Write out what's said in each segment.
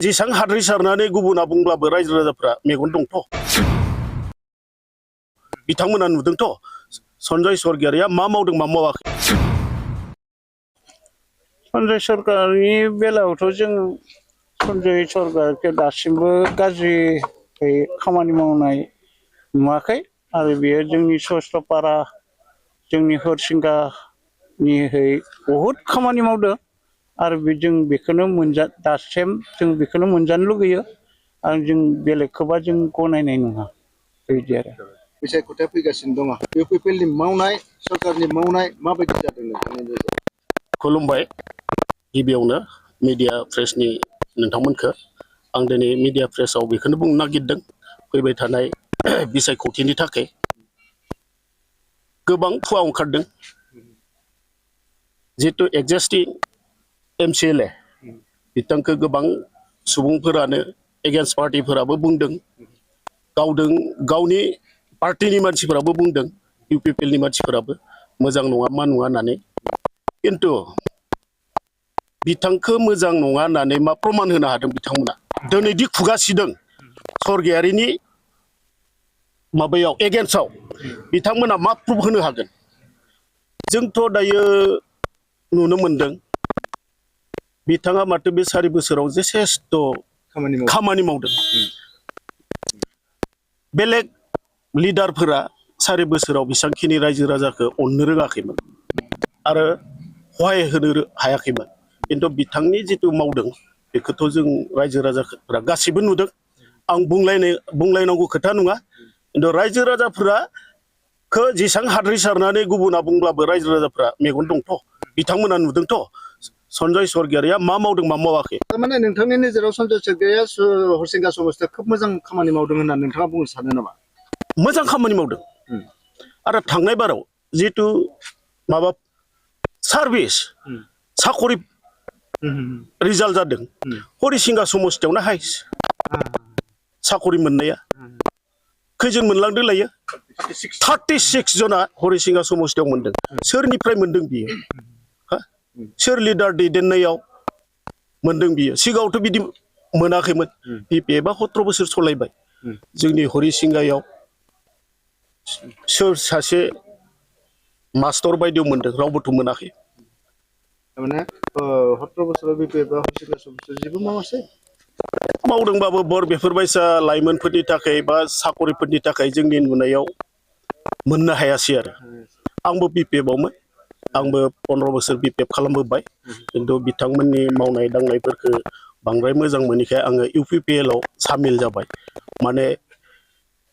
जेसां हाद्रि सारनानै गुबुना बुंब्लाबो रायजो राजाफ्रा मेगन दंथ' बिथांमोना नुदोंथ' सन्जय सरगियारिया मा मावदों मा मावाखै। सन्जय सरकारनि बेलायावथ' जों सन्जय सरकारखौ दासिमबो गाज्रि खामानि मावनाय नुवाखै आरो बेयो जोंनि सस्त्रपारा जोंनि हरसिंगानि बहुद खामानि मावदों आरो जों बेखौनो दासिम जों बेखौनो मोनजानो लुगैयो आरो जों बेलेगखौबा जों गनायनाय नङा बेबायदि आरो। बिसायख'थिया फैगासिनो दङ इउपिपिएलनि मावनाय सरकारनि मावनाय माबायदि जादों नोंथांनि नोजोराव? खुलुमबाय गिबियावनो मिडिया प्रेसनि नोंथांमोनखौ आं दिनै मिडिया प्रेसाव बेखौनो बुंनो नागिरदों फैबाय थानाय बिसायख'थिनि थाखाय गोबां फुवा ओंखारदों जिहेतु एक्जिस्टिं MCLA बिथांखौ गोबां सुबुंफोरानो एगेन्स्ट पार्टिफोराबो बुंदों गावनि पार्टिनि मानसिफोराबो बुंदों इउपिपिएलनि मानसिफोराबो मोजां नङा मा नङा होननानै किन्तु बिथांखौ मोजां नङा होननानै मा प्रमान होनो हादों बिथांमोना दिनै दि खुगासिदों सरगियारिनि माबायाव एगेन्स्टआव बिथांमोना मा प्रुफ होनो हागोन? जोंथ' दायो नुनो मोनदों बिथाङा माथो बे 4 बोसोराव जेसेस्थ' खामानि मावदों बेलेग लिडारफोरा 4 बोसोराव बेसांखिनि रायजो राजाखौ अननो रोङाखैमोन आरो सहाय होनो हायाखैमोन किन्तु बिथांनि जितु मावदों बेखौथ' जों रायजो राजाफोरा गासिबो नुदों आं बुंलायनांगौ खोथा नङा किन्तु रायजो राजाफोरा जेसां हाद्रि सारनानै गुबुना बुंब्लाबो रायजो राजाफ्रा मेगन दंथ' बिथांमोना नुदोंथ' सन्जय सरगियारिया मा मावदों मा मावाखै। थारमाने नोंथांनि नोजोराव सन्जय सरगियारिया हरसिंगा समस्तियाव खोब मोजां खामानि मावदों होननानै नोंथाङा बुंनो सानो नामा? मोजां खामानि मावदों आरो थांनाय बाराव जितु माबा सार्भिस साकरि रिजाल्ट जादों हरिसिंगा समस्तियावनो हाइस साकरि मोननाया खैजोन मोनलांदों लायो 36 जना हरिसिंगा समस्तियाव मोनदों सोरनिफ्राय मोनदों बियो सोर लिडार दैदेननायाव मोनदों बियो सिगाङावथ' बिदि मोनाखैमोन बिपिएफआ 17 बोसोर सलायबाय जोंनि हरिसिंगायाव सोर सासे मास्टर बायदियाव मोनदों रावबोथ' मोनाखै। थारमाने 17 बोसोराव बिपिएफआ हरसिंगा समस्तियाव जेबो मावासै मावदोंबाबो बेफोरबायसा लाइमोनफोरनि थाखाय बा साकरिफोरनि थाखाय जोंनि नुनायाव मोननो हायासै आरो आंबो बिपिएफआवमोन आंबो 15 बोसोर बिपिएफ खालामबोबाय किन्तु बिथांमोननि मावनाय दांनायफोरखौ बांद्राय मोजां मोनैखाय आङो इउपिपिएलआव सामिल जाबाय माने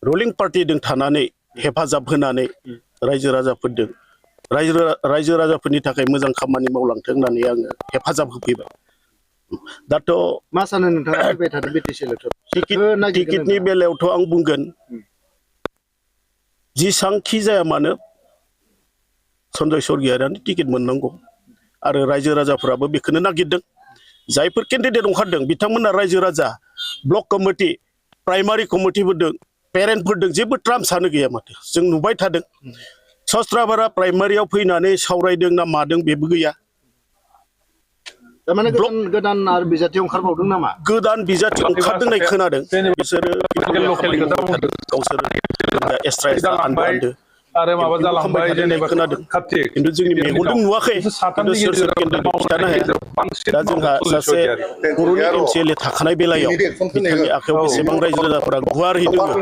रुलिं पार्टिजों थानानै हेफाजाब होनानै रायजो राजाफोरनि थाखाय मोजां खामानि मावलांथों होननानै आङो हेफाजाब होफैबाय। दाथ' मा सानो नोंथाङा फैबाय थादों बिटिसि इलेक्सन टिकेटनि बेलायावथ' आं बुंगोन जेसांखि जाया मानो सन्जय सरगियारियानो टिकेट मोननांगौ आरो रायजो राजाफोराबो बेखौनो नागिरदों जायफोर केन्डिडेट ओंखारदों बिथांमोना रायजो राजा ब्लक कमिटि प्राइमारि कमिटिफोरदों पेरेन्टफोरदों जेबो ट्राम्सआनो गैया माथो जों नुबाय थादों सस्त्राबारा प्राइमारियाव फैनानै सावरायदों ना मादों बेबो गैया। थारमाने गोदान आरो बिजाथि ओंखारबावदों नामा? गोदान बिजाथि ओंखारदों होननाय खोनादों बिसोरो गावसोर एक्सट्रा आन्दो आरो माबा जालांबाय जेनेबा खोनादों किन्तु जोंनि मेगनजों नुवाखै किन्तु सोर केन्डिडेट खिथानो हाया दा जोंहा सासे बर'नि MCLA थाखानाय बेलायाव बिथांनि आखायाव बेसेबां रायजो राजाफोरा गुवारै दोङो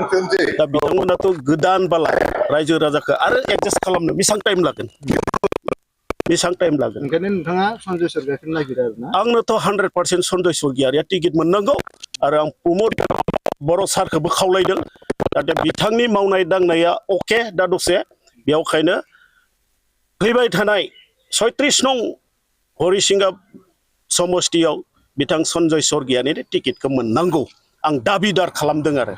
दा बिथांमोनाथ' गोदान बाला रायजो राजाखौ आरो एडजास्ट खालामनो बेसेबां टाइम लागोन ओंखायनो नोंथाङा सन्जय सरगियारिखौ नागिरो आरोना? आंनोथ' 100% सन्जय सरगियारिया टिकेट मोननांगौ आरो आं प्रमद बर' सारखौबो खावलायदों जाहाथे बिथांनि मावनाय दांनाया अके दा दसे बेयावखायनो फैबाय थानाय 36 नं हरिसिंगा समस्तियाव बिथां सन्जय सरगियारिनि टिकेटखौ मोननांगौ आं दाबिदार खालामदों आरो।